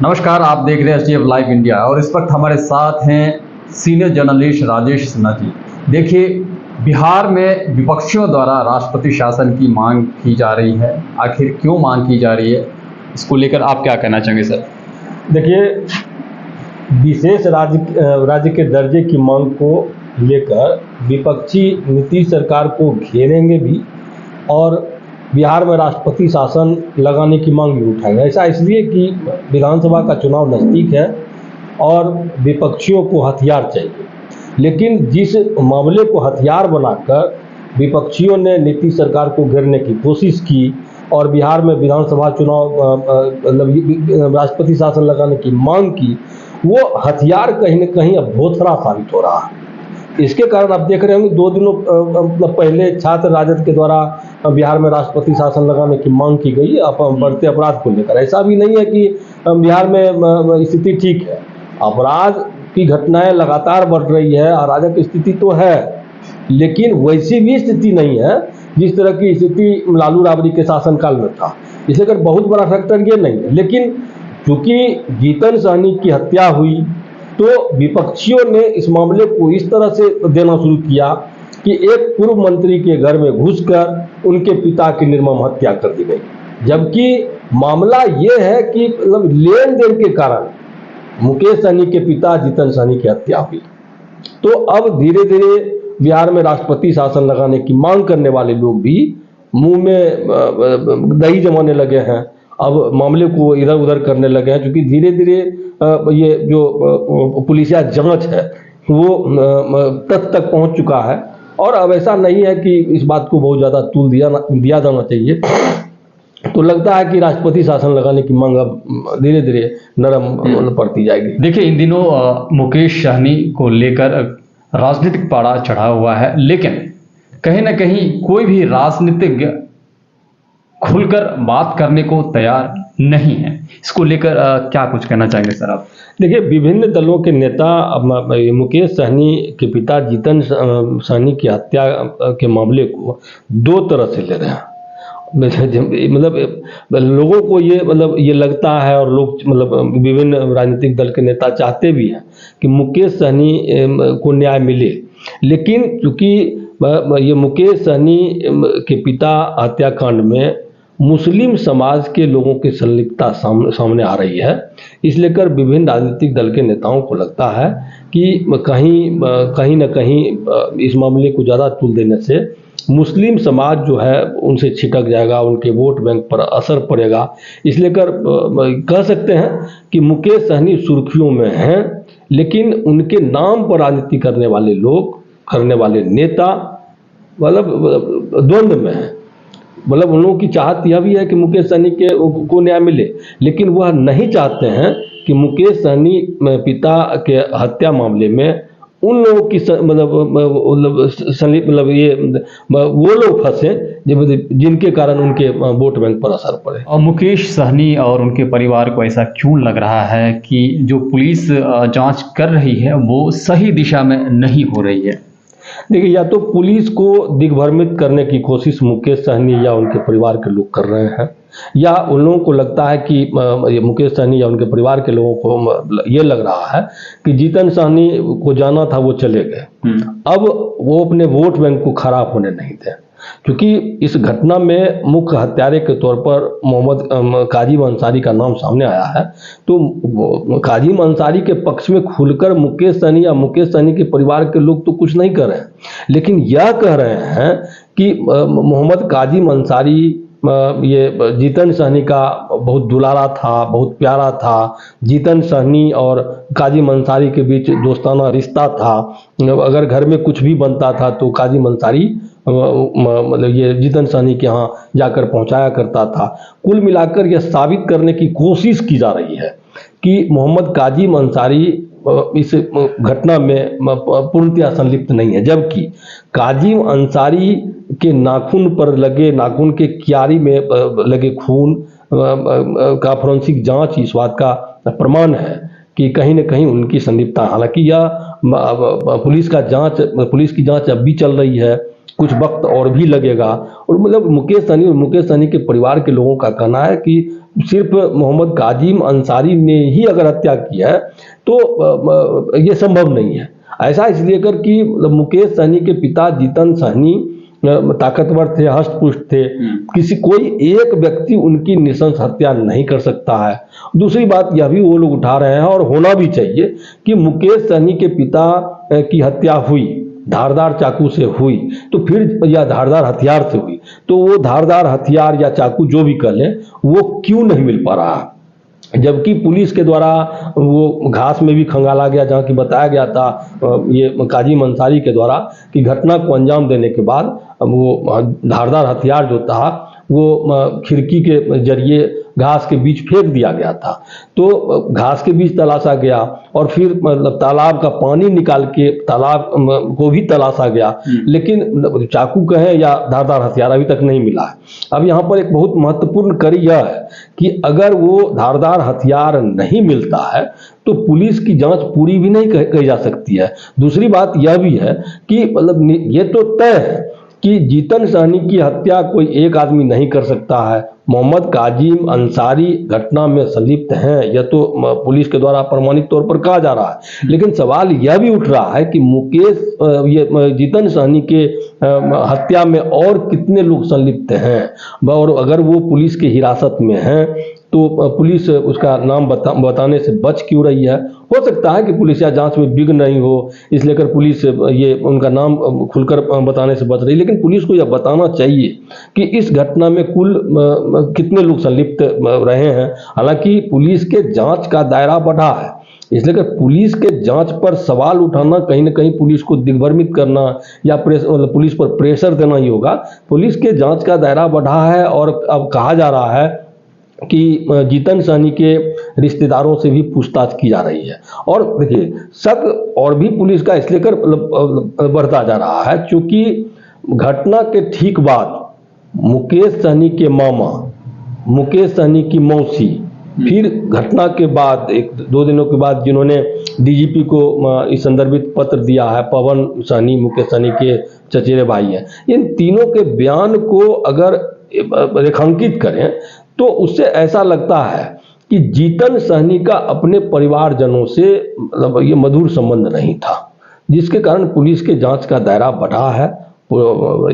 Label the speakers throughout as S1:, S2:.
S1: नमस्कार, आप देख रहे हैं एचटीएफ लाइव इंडिया और इस वक्त हमारे साथ हैं सीनियर जर्नलिस्ट राजेश सिन्हा जी। देखिए, बिहार में विपक्षियों द्वारा राष्ट्रपति शासन की मांग की जा रही है। आखिर क्यों मांग की जा रही है, इसको लेकर आप क्या कहना चाहेंगे सर?
S2: देखिए, विशेष राज्य के दर्जे की मांग को लेकर विपक्षी नीतीश सरकार को घेरेंगे भी और बिहार में राष्ट्रपति शासन लगाने की मांग भी उठाएंगे। ऐसा इसलिए कि विधानसभा का चुनाव नज़दीक है और विपक्षियों को हथियार चाहिए। लेकिन जिस मामले को हथियार बनाकर विपक्षियों ने नीतीश सरकार को घेरने की कोशिश की और बिहार में विधानसभा चुनाव राष्ट्रपति शासन लगाने की मांग की, वो हथियार कहीं न कहीं अब भोथरा साबित हो रहा है। इसके कारण आप देख रहे होंगे 2 दिनों पहले छात्र राजद के द्वारा बिहार में राष्ट्रपति शासन लगाने की मांग की गई बढ़ते अपराध को लेकर। ऐसा भी नहीं है कि बिहार में स्थिति ठीक है, अपराध की घटनाएं लगातार बढ़ रही है, अराजक स्थिति तो है, लेकिन वैसी भी स्थिति नहीं है जिस तरह की स्थिति लालू राबड़ी के शासनकाल में था। इसे अगर बहुत बड़ा फैक्टर ये नहीं है, लेकिन चूंकि जीतन सहनी की हत्या हुई तो विपक्षियों ने इस मामले को इस तरह से देना शुरू किया कि एक पूर्व मंत्री के घर में घुसकर उनके पिता की निर्मम हत्या कर दी गई, जबकि मामला ये है कि मतलब लेन देन के कारण मुकेश सहनी के पिता जीतन सहनी की हत्या हुई। तो अब धीरे धीरे बिहार में राष्ट्रपति शासन लगाने की मांग करने वाले लोग भी मुंह में दही जमाने लगे हैं, अब मामले को इधर उधर करने लगे हैं, क्योंकि धीरे धीरे ये जो पुलिसिया जांच है वो तथ्य तक पहुंच चुका है और अब ऐसा नहीं है कि इस बात को बहुत ज़्यादा तूल दिया जाना चाहिए। तो लगता है कि राष्ट्रपति शासन लगाने की मांग अब धीरे धीरे नरम पड़ती जाएगी।
S1: देखिए, इन दिनों मुकेश सहनी को लेकर राजनीतिक पारा चढ़ा हुआ है, लेकिन कहीं ना कहीं कोई भी राजनीतिज्ञ खुलकर बात करने को तैयार नहीं है। इसको लेकर क्या कुछ कहना चाहेंगे सर आप?
S2: देखिए, विभिन्न दलों के नेता मुकेश सहनी के पिता जीतन सहनी की हत्या के मामले को 2 तरह से ले रहे हैं। मतलब लोगों को ये लगता है और लोग विभिन्न राजनीतिक दल के नेता चाहते भी हैं कि मुकेश सहनी को न्याय मिले, लेकिन चूंकि ये मुकेश सहनी के पिता हत्याकांड में मुस्लिम समाज के लोगों की संलिप्तता सामने आ रही है, इस लेकर विभिन्न राजनीतिक दल के नेताओं को लगता है कि कहीं न कहीं इस मामले को ज़्यादा तूल देने से मुस्लिम समाज जो है उनसे छिटक जाएगा, उनके वोट बैंक पर असर पड़ेगा। इस लेकर कह सकते हैं कि मुकेश सहनी सुर्खियों में हैं, लेकिन उनके नाम पर राजनीति करने वाले लोग, करने वाले नेता द्वंद्व में हैं। उन लोगों की चाहत यह भी है कि मुकेश सहनी को न्याय मिले, लेकिन वह नहीं चाहते हैं कि मुकेश सहनी पिता के हत्या मामले में उन लोगों की वो लोग फंसे जिनके कारण उनके वोट बैंक पर असर पड़े।
S1: और मुकेश सहनी और उनके परिवार को ऐसा क्यों लग रहा है कि जो पुलिस जांच कर रही है वो सही दिशा में नहीं हो रही है?
S2: देखिए, या तो पुलिस को दिग्भ्रमित करने की कोशिश मुकेश सहनी या उनके परिवार के लोग कर रहे हैं, या उन लोगों को लगता है कि ये मुकेश सहनी या उनके परिवार के लोगों को ये लग रहा है कि जीतन सहनी को जाना था, वो चले गए, अब वो अपने वोट बैंक को खराब होने नहीं दें। क्योंकि इस घटना में मुख्य हत्यारे के तौर पर मोहम्मद काजिम अंसारी का नाम सामने आया है, तो काजिम अंसारी के पक्ष में खुलकर मुकेश सहनी या मुकेश सहनी के परिवार के लोग तो कुछ नहीं कर रहे हैं, लेकिन यह कह रहे हैं कि मोहम्मद काजिम अंसारी ये जीतन सहनी का बहुत दुलारा था, बहुत प्यारा था। जीतन सहनी और काजिम अंसारी के बीच दोस्ताना रिश्ता था, अगर घर में कुछ भी बनता था तो काजिम अंसारी ये जीतन सहनी के यहाँ जाकर पहुँचाया करता था। कुल मिलाकर यह साबित करने की कोशिश की जा रही है कि मोहम्मद काजिम अंसारी इस घटना में पूर्णतया संलिप्त नहीं है, जबकि काजिम अंसारी के नाखून पर लगे, नाखून के क्यारी में लगे खून का फोरेंसिक जांच इस बात का प्रमाण है कि कहीं न कहीं उनकी संलिप्तता, हालांकि यह पुलिस की जांच अब भी चल रही है, कुछ वक्त और भी लगेगा। और मुकेश सहनी के परिवार के लोगों का कहना है कि सिर्फ मोहम्मद काजिम अंसारी ने ही अगर हत्या की है तो ये संभव नहीं है। ऐसा इसलिए कर कि मुकेश सहनी के पिता जीतन सहनी ताकतवर थे, हष्ट-पुष्ट थे, किसी कोई एक व्यक्ति उनकी नृशंस हत्या नहीं कर सकता है। दूसरी बात यह भी वो लोग उठा रहे हैं और होना भी चाहिए कि मुकेश सहनी के पिता की हत्या हुई, धारदार चाकू से हुई, तो फिर या धारदार हथियार से हुई, तो वो धारदार हथियार या चाकू जो भी कह लें वो क्यों नहीं मिल पा रहा है? जबकि पुलिस के द्वारा वो घास में भी खंगाला गया, जहाँ की बताया गया था ये काजिम अंसारी के द्वारा कि घटना को अंजाम देने के बाद वो धारदार हथियार जो था वो खिड़की के जरिए घास के बीच फेंक दिया गया था। तो घास के बीच तलाशा गया और फिर मतलब तालाब का पानी निकाल के तालाब को भी तलाशा गया, लेकिन चाकू कहें या धारदार हथियार अभी तक नहीं मिला है। अब यहाँ पर एक बहुत महत्वपूर्ण कड़ी यह है कि अगर वो धारदार हथियार नहीं मिलता है तो पुलिस की जांच पूरी भी नहीं कही जा सकती है। दूसरी बात यह भी है कि मतलब ये तो तय है कि जीतन सहनी की हत्या कोई एक आदमी नहीं कर सकता है। मोहम्मद काजिम अंसारी घटना में संलिप्त हैं, यह तो पुलिस के द्वारा प्रमाणित तौर पर कहा जा रहा है, लेकिन सवाल यह भी उठ रहा है कि मुकेश ये जीतन सहनी के हत्या में और कितने लोग संलिप्त हैं और अगर वो पुलिस की हिरासत में हैं तो पुलिस उसका नाम बताने से बच क्यों रही है? हो सकता है कि पुलिस या जांच में विघ्न नहीं हो, इसलिए कर पुलिस ये उनका नाम खुलकर बताने से बच रही है, लेकिन पुलिस को यह बताना चाहिए कि इस घटना में कुल कितने लोग संलिप्त रहे हैं। हालांकि पुलिस के जांच का दायरा बढ़ा है, इसलिए कि पुलिस के जांच पर सवाल उठाना कहीं ना कहीं पुलिस को दिग्भ्रमित करना या पुलिस पर प्रेशर देना ही होगा। पुलिस के जांच का दायरा बढ़ा है और अब कहा जा रहा है कि जीतन सहनी के रिश्तेदारों से भी पूछताछ की जा रही है। और देखिए शक और भी पुलिस का इसलिए कर बढ़ता जा रहा है क्योंकि घटना के ठीक बाद मुकेश सहनी के मामा, मुकेश सहनी की मौसी, फिर घटना के बाद एक दो दिनों के बाद जिन्होंने डीजीपी को इस संदर्भित पत्र दिया है, पवन सहनी मुकेश सहनी के चचेरे भाई हैं, इन तीनों के बयान को अगर रेखांकित करें तो उससे ऐसा लगता है कि जीतन सहनी का अपने परिवारजनों से मतलब ये मधुर संबंध नहीं था, जिसके कारण पुलिस के जांच का दायरा बढ़ा है।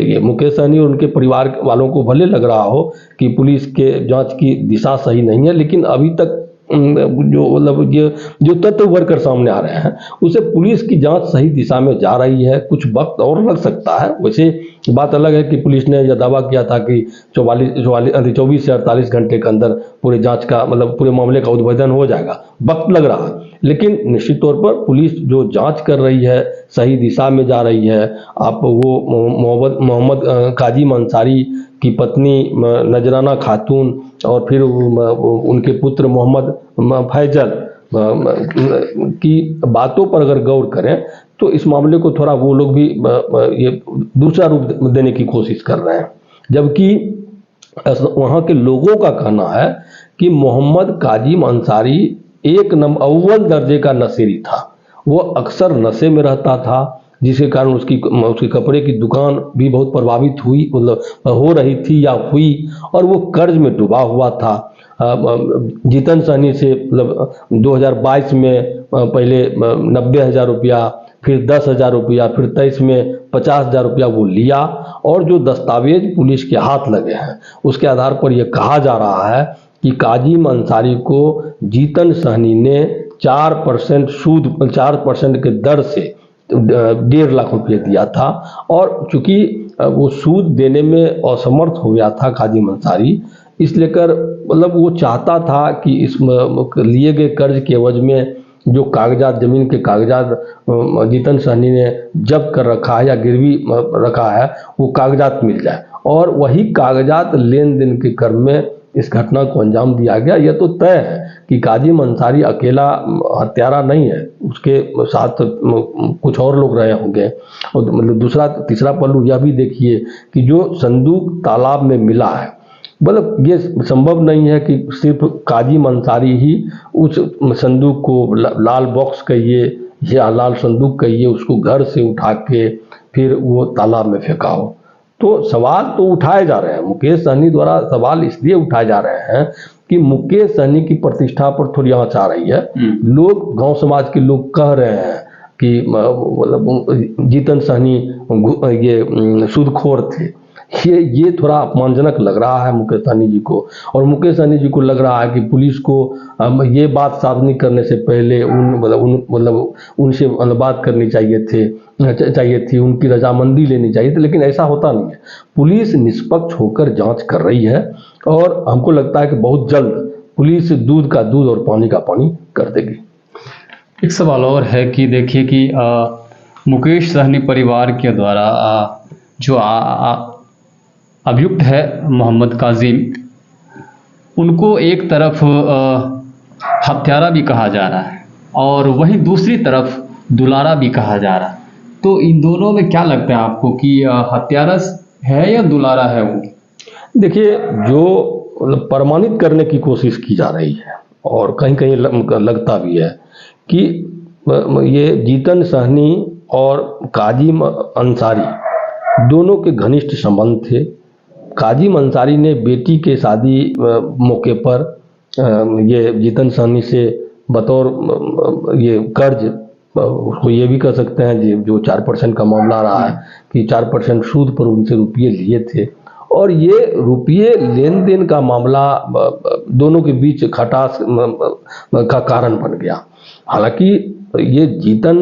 S2: ये मुकेश सहनी और उनके परिवार वालों को भले लग रहा हो कि पुलिस के जांच की दिशा सही नहीं है, लेकिन अभी तक जो मतलब ये जो तथ्य उभर कर सामने आ रहे हैं उसे पुलिस की जांच सही दिशा में जा रही है। कुछ वक्त और लग सकता है। वैसे बात अलग है कि पुलिस ने यह दावा किया था कि 24 से 48 घंटे के अंदर पूरे जांच का मतलब पूरे मामले का उद्भेदन हो जाएगा। वक्त लग रहा है, लेकिन निश्चित तौर पर पुलिस जो जांच कर रही है सही दिशा में जा रही है। आप वो मोहम्मद काजिम अंसारी की पत्नी नजराना खातून और फिर उनके पुत्र मोहम्मद फैजल की बातों पर अगर गौर करें तो इस मामले को थोड़ा वो लोग भी ये दूसरा रूप देने की कोशिश कर रहे हैं, जबकि वहाँ के लोगों का कहना है कि मोहम्मद काजिम अंसारी एक नंबर अव्वल दर्जे का नशेड़ी था। वो अक्सर नशे में रहता था, जिसके कारण उसकी कपड़े की दुकान भी बहुत प्रभावित हुई मतलब हो रही थी या हुई, और वो कर्ज में डूबा हुआ था। जीतन सहनी से मतलब 2022 में पहले 90,000 रुपया, फिर 10,000 रुपया, फिर 23 में 50,000 रुपया वो लिया, और जो दस्तावेज पुलिस के हाथ लगे हैं उसके आधार पर यह कहा जा रहा है कि काजिम अंसारी को जीतन सहनी ने 4% सूद 4% के दर से 1.5 लाख रुपये दिया था, और चूंकि वो सूद देने में असमर्थ हो गया था काजिम अंसारी, इसलिए कर मतलब वो चाहता था कि इस लिए गए कर्ज के एवज में जो कागजात ज़मीन के कागजात जीतन सहनी ने जब्त कर रखा है या गिरवी रखा है वो कागजात मिल जाए, और वही कागजात लेन देन के क्रम में इस घटना को अंजाम दिया गया। यह तो तय है कि काजिम अंसारी अकेला हत्यारा नहीं है, उसके साथ कुछ और लोग रहे होंगे। और मतलब दूसरा तीसरा पहलू यह भी देखिए कि जो संदूक तालाब में मिला है, मतलब ये संभव नहीं है कि सिर्फ काजिम अंसारी ही उस संदूक को लाल बॉक्स कहिए या लाल संदूक कहिए उसको घर से उठा के फिर वो तालाब में फेंका हो। तो सवाल तो उठाए जा रहे हैं, मुकेश सहनी द्वारा सवाल इसलिए उठाए जा रहे हैं कि मुकेश सहनी की प्रतिष्ठा पर थोड़ी आंच आ रही है। लोग, गांव समाज के लोग कह रहे हैं कि मतलब जीतन सहनी ये सूदखोर थे। ये थोड़ा अपमानजनक लग रहा है मुकेश सहनी जी को, और मुकेश सहनी जी को लग रहा है कि पुलिस को ये बात सार्वजनिक करने से पहले उनसे बात करनी चाहिए थी, उनकी रजामंदी लेनी चाहिए थी, लेकिन ऐसा होता नहीं है। पुलिस निष्पक्ष होकर जांच कर रही है और हमको लगता है कि बहुत जल्द पुलिस दूध का दूध और पानी का पानी कर देगी।
S1: एक सवाल और है कि देखिए कि मुकेश सहनी परिवार के द्वारा जो अभियुक्त है मोहम्मद काजिम, उनको एक तरफ हत्यारा भी कहा जा रहा है और वहीं दूसरी तरफ दुलारा भी कहा जा रहा है। तो इन दोनों में क्या लगता है आपको कि हत्यारा है या दुलारा है वो?
S2: देखिए, जो प्रमाणित करने की कोशिश की जा रही है और कहीं कहीं लगता भी है कि ये जीतन सहनी और काजिम अंसारी दोनों के घनिष्ठ संबंध थे। काजिम अंसारी ने बेटी के शादी मौके पर ये जीतन सहनी से बतौर ये कर्ज, उसको ये भी कह सकते हैं जो 4% का मामला रहा है कि 4% सूद पर उनसे रुपये लिए थे, और ये रुपये लेन देन का मामला दोनों के बीच खटास का कारण बन गया। हालांकि ये जीतन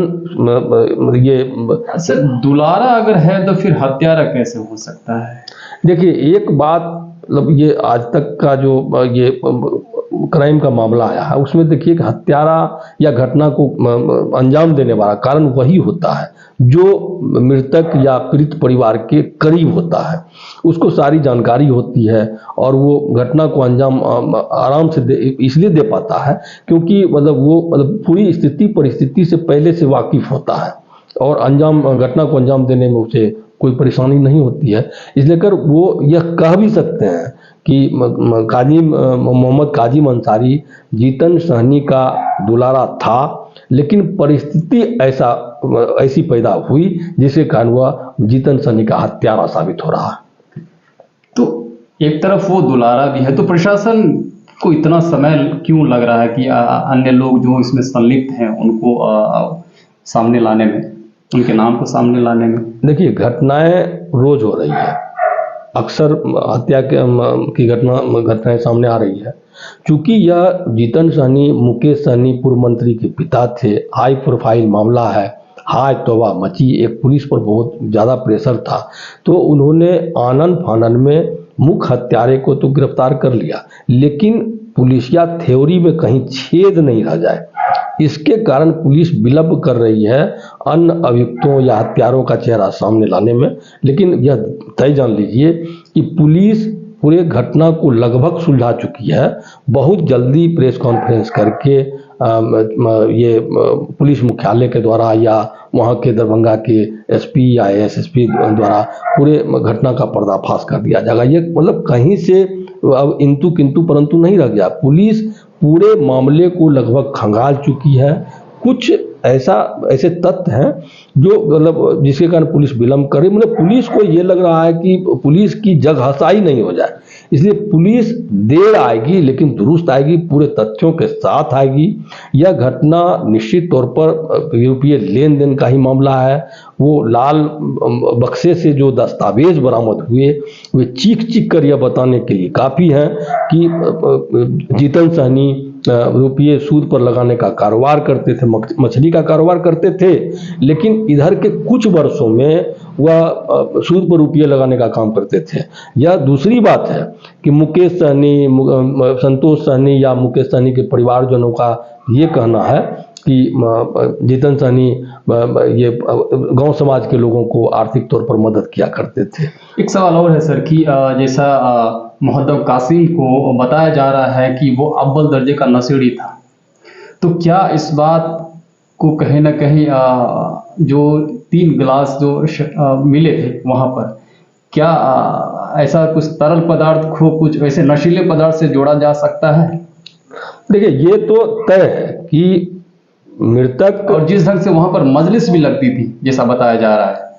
S2: ये
S1: दुलारा अगर है तो फिर हत्यारा कैसे हो सकता है?
S2: देखिए, एक बात, मतलब ये आज तक का जो ये क्राइम का मामला आया है उसमें देखिए कि हत्यारा या घटना को अंजाम देने वाला कारण वही होता है जो मृतक या पीड़ित परिवार के करीब होता है। उसको सारी जानकारी होती है और वो घटना को अंजाम आराम से इसलिए दे पाता है क्योंकि वो पूरी परिस्थिति से पहले से वाकिफ होता है और घटना को अंजाम देने में उसे कोई परेशानी नहीं होती है। इसलिए कर वो यह कह भी सकते हैं कि मोहम्मद काजिम अंसारी जीतन सहनी का दुलारा था, लेकिन परिस्थिति ऐसी पैदा हुई जिसके कारण वह जीतन सहनी का हत्यारा साबित हो रहा है।
S1: तो एक तरफ वो दुलारा भी है, तो प्रशासन को इतना समय क्यों लग रहा है कि अन्य लोग जो इसमें संलिप्त हैं उनको सामने लाने में, उनके नाम को सामने लाने में?
S2: देखिए, घटनाएं रोज हो रही है, अक्सर हत्या की घटनाएं सामने आ रही है। चूंकि यह जीतन सहनी मुकेश सहनी पूर्व मंत्री के पिता थे, हाई प्रोफाइल मामला है, हाय तौबा मची, एक पुलिस पर बहुत ज़्यादा प्रेशर था, तो उन्होंने आनन फानन में मुख्य हत्यारे को तो गिरफ्तार कर लिया, लेकिन पुलिसिया थ्योरी में कहीं छेद नहीं रह जाए, इसके कारण पुलिस विलंब कर रही है अन्य अभियुक्तों या हत्यारों का चेहरा सामने लाने में। लेकिन यह तय जान लीजिए कि पुलिस पूरे घटना को लगभग सुलझा चुकी है। बहुत जल्दी प्रेस कॉन्फ्रेंस करके ये पुलिस मुख्यालय के द्वारा या वहाँ के दरभंगा के एसपी या एसएसपी द्वारा पूरे घटना का पर्दाफाश कर दिया जाएगा। ये कहीं से अब इंतु किंतु परंतु नहीं रह गया। पुलिस पूरे मामले को लगभग खंगाल चुकी है। कुछ ऐसे तथ्य हैं जो जिसके कारण पुलिस विलंब करे। पुलिस को ये लग रहा है कि पुलिस की जग हसाई नहीं हो जाए, इसलिए पुलिस देर आएगी लेकिन दुरुस्त आएगी, पूरे तथ्यों के साथ आएगी। यह घटना निश्चित तौर पर यूपीए लेन देन का ही मामला है। वो लाल बक्से से जो दस्तावेज बरामद हुए वे चीख कर यह बताने के लिए काफ़ी हैं कि जीतन सहनी रुपये सूद पर लगाने का कारोबार करते थे, मछली का कारोबार करते थे, लेकिन इधर के कुछ वर्षों में वह सूद पर रुपये लगाने का काम करते थे। यह दूसरी बात है कि मुकेश सहनी, संतोष सहनी या मुकेश सहनी के परिवारजनों का ये कहना है कि जीतन सहनी ये गांव समाज के लोगों को आर्थिक तौर पर मदद किया करते थे।
S1: एक सवाल और है सर कि जैसा मोहम्मद कासिम को बताया जा रहा है कि वो अव्वल दर्जे का नशेड़ी था, तो क्या इस बात को कहीं ना कहीं जो 3 गिलास जो मिले थे वहाँ पर, क्या ऐसा कुछ तरल पदार्थ को कुछ ऐसे नशीले पदार्थ से जोड़ा जा सकता है?
S2: देखिए, ये तो तय है कि मृतक,
S1: और जिस ढंग से वहाँ पर मजलिस भी लगती थी जैसा बताया जा रहा है,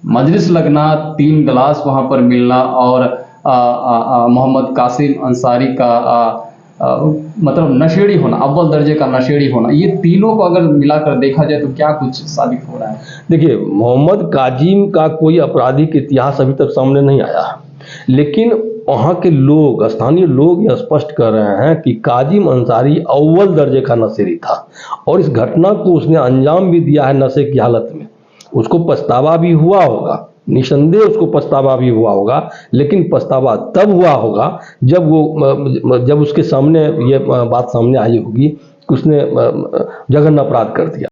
S1: मजलिस लगना, 3 गिलास वहाँ पर मिलना और मोहम्मद कासिम अंसारी का मतलब नशेड़ी होना, अव्वल दर्जे का नशेड़ी होना, ये तीनों को अगर मिलाकर देखा जाए तो क्या कुछ साबित हो रहा है?
S2: देखिए, मोहम्मद काजिम का कोई आपराधिक इतिहास अभी तक सामने नहीं आया, लेकिन वहाँ के लोग, स्थानीय लोग यह स्पष्ट कर रहे हैं कि काजिम अंसारी अव्वल दर्जे का नशेड़ी था और इस घटना को उसने अंजाम भी दिया है नशे की हालत में। उसको पछतावा भी हुआ होगा, निसंदेह उसको पछतावा भी हुआ होगा, लेकिन पछतावा तब हुआ होगा जब उसके सामने ये बात सामने आई होगी कि उसने जघन्य अपराध कर दिया।